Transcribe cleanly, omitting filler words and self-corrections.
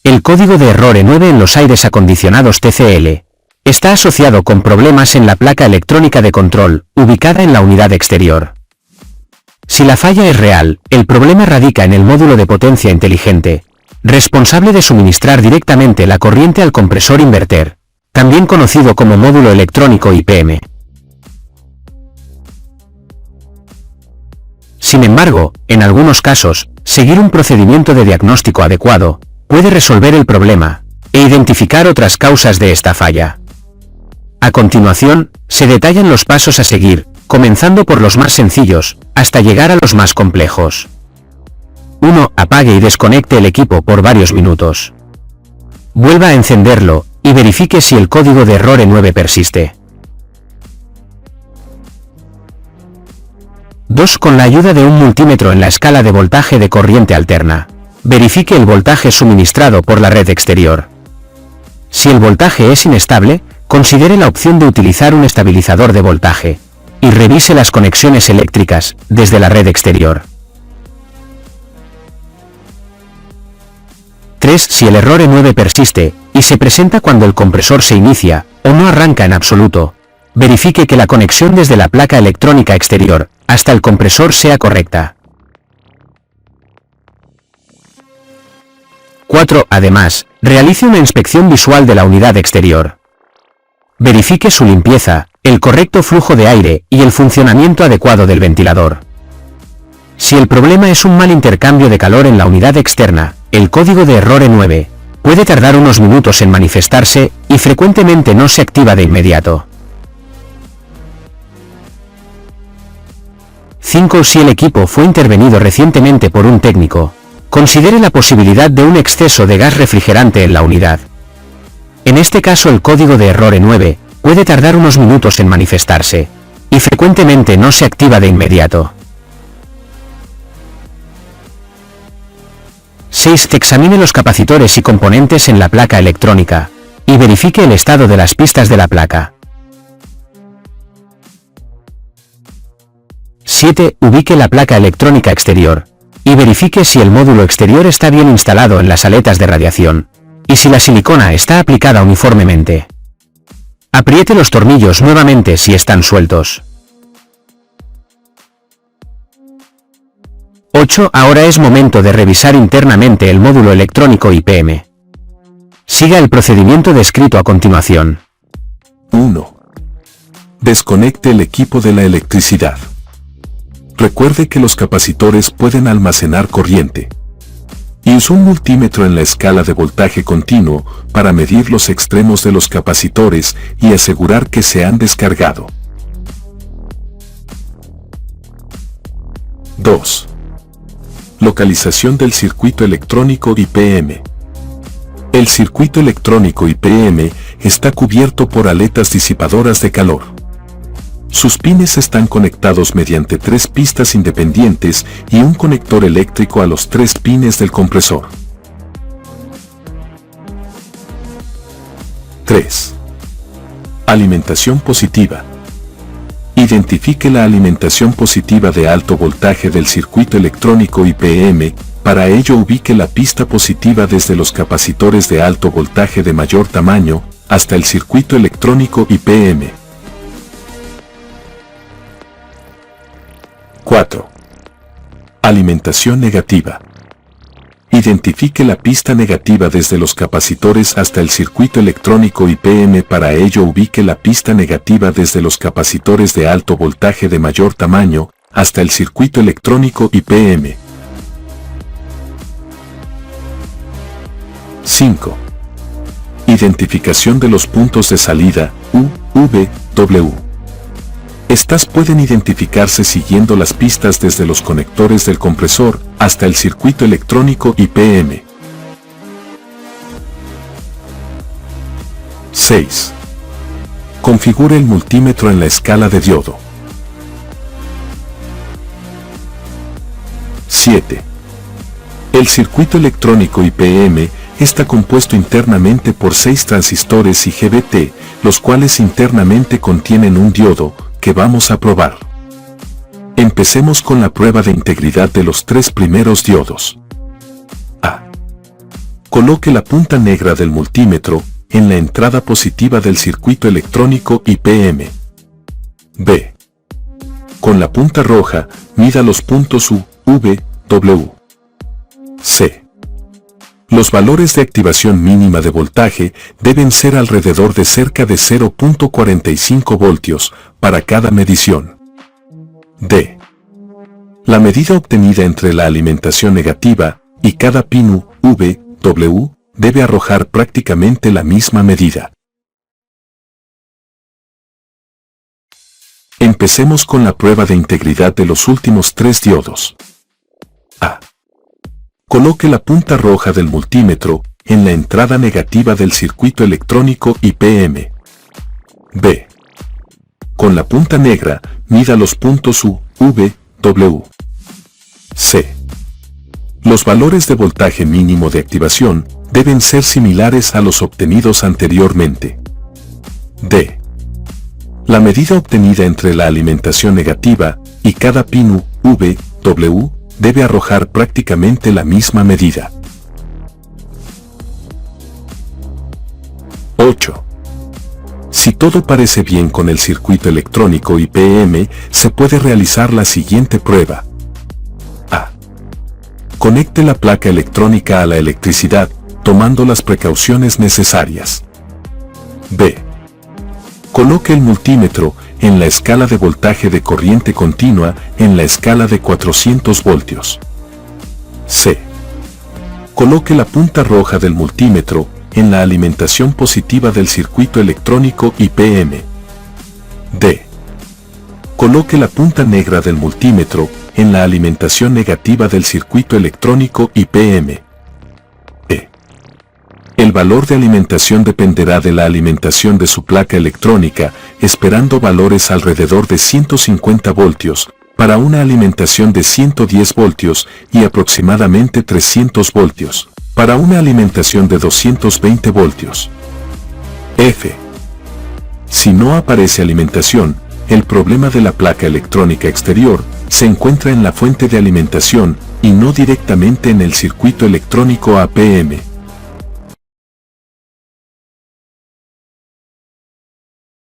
El código de error E9 en los aires acondicionados TCL está asociado con problemas en la placa electrónica de control, ubicada en la unidad exterior. Si la falla es real, el problema radica en el módulo de potencia inteligente, responsable de suministrar directamente la corriente al compresor inverter, también conocido como módulo electrónico IPM. Sin embargo, en algunos casos, seguir un procedimiento de diagnóstico adecuado puede resolver el problema e identificar otras causas de esta falla. A continuación, se detallan los pasos a seguir, comenzando por los más sencillos, hasta llegar a los más complejos. 1. Apague y desconecte el equipo por varios minutos. Vuelva a encenderlo, y verifique si el código de error E9 persiste. 2. Con la ayuda de un multímetro en la escala de voltaje de corriente alterna, verifique el voltaje suministrado por la red exterior. Si el voltaje es inestable, considere la opción de utilizar un estabilizador de voltaje, y revise las conexiones eléctricas desde la red exterior. 3. Si el error E9 persiste, y se presenta cuando el compresor se inicia, o no arranca en absoluto, verifique que la conexión desde la placa electrónica exterior hasta el compresor sea correcta. 4. Además, realice una inspección visual de la unidad exterior. Verifique su limpieza, el correcto flujo de aire y el funcionamiento adecuado del ventilador. Si el problema es un mal intercambio de calor en la unidad externa, el código de error E9 puede tardar unos minutos en manifestarse y frecuentemente no se activa de inmediato. 5. Si el equipo fue intervenido recientemente por un técnico, considere la posibilidad de un exceso de gas refrigerante en la unidad. En este caso el código de error E9 puede tardar unos minutos en manifestarse, y frecuentemente no se activa de inmediato. 6. Examine los capacitores y componentes en la placa electrónica, y verifique el estado de las pistas de la placa. 7. Ubique la placa electrónica exterior, y verifique si el módulo exterior está bien instalado en las aletas de radiación, y si la silicona está aplicada uniformemente. Apriete los tornillos nuevamente si están sueltos. 8. Ahora es momento de revisar internamente el módulo electrónico IPM. Siga el procedimiento descrito a continuación. 1. Desconecte el equipo de la electricidad. Recuerde que los capacitores pueden almacenar corriente. Y use un multímetro en la escala de voltaje continuo para medir los extremos de los capacitores y asegurar que se han descargado. 2. Localización del circuito electrónico IPM. El circuito electrónico IPM está cubierto por aletas disipadoras de calor. Sus pines están conectados mediante 3 pistas independientes y un conector eléctrico a los 3 pines del compresor. 3. Alimentación positiva. Identifique la alimentación positiva de alto voltaje del circuito electrónico IPM, para ello ubique la pista positiva desde los capacitores de alto voltaje de mayor tamaño, hasta el circuito electrónico IPM. 4. Alimentación negativa. Identifique la pista negativa desde los capacitores hasta el circuito electrónico IPM, para ello ubique la pista negativa desde los capacitores de alto voltaje de mayor tamaño, hasta el circuito electrónico IPM. 5. Identificación de los puntos de salida, U, V, W. Estas pueden identificarse siguiendo las pistas desde los conectores del compresor hasta el circuito electrónico IPM. 6. Configure el multímetro en la escala de diodo. 7. El circuito electrónico IPM está compuesto internamente por 6 transistores IGBT, los cuales internamente contienen un diodo, que vamos a probar. Empecemos con la prueba de integridad de los 3 primeros diodos. A. Coloque la punta negra del multímetro en la entrada positiva del circuito electrónico IPM. B. Con la punta roja, mida los puntos U, V, W. C. Los valores de activación mínima de voltaje deben ser alrededor de cerca de 0.45 voltios para cada medición. D. La medida obtenida entre la alimentación negativa y cada pin U, V, W debe arrojar prácticamente la misma medida. Empecemos con la prueba de integridad de los últimos 3 diodos. A. Coloque la punta roja del multímetro en la entrada negativa del circuito electrónico IPM. B. Con la punta negra, mida los puntos U, V, W. C. Los valores de voltaje mínimo de activación deben ser similares a los obtenidos anteriormente. D. La medida obtenida entre la alimentación negativa y cada pin U, V, W debe arrojar prácticamente la misma medida. 8. Si todo parece bien con el circuito electrónico IPM, se puede realizar la siguiente prueba. A. Conecte la placa electrónica a la electricidad, tomando las precauciones necesarias. B. Coloque el multímetro en la escala de voltaje de corriente continua en la escala de 400 voltios. C. Coloque la punta roja del multímetro en la alimentación positiva del circuito electrónico IPM. D. Coloque la punta negra del multímetro en la alimentación negativa del circuito electrónico IPM. E. El valor de alimentación dependerá de la alimentación de su placa electrónica, esperando valores alrededor de 150 voltios, para una alimentación de 110 voltios y aproximadamente 300 voltios, para una alimentación de 220 voltios. F. Si no aparece alimentación, el problema de la placa electrónica exterior se encuentra en la fuente de alimentación y no directamente en el circuito electrónico APM.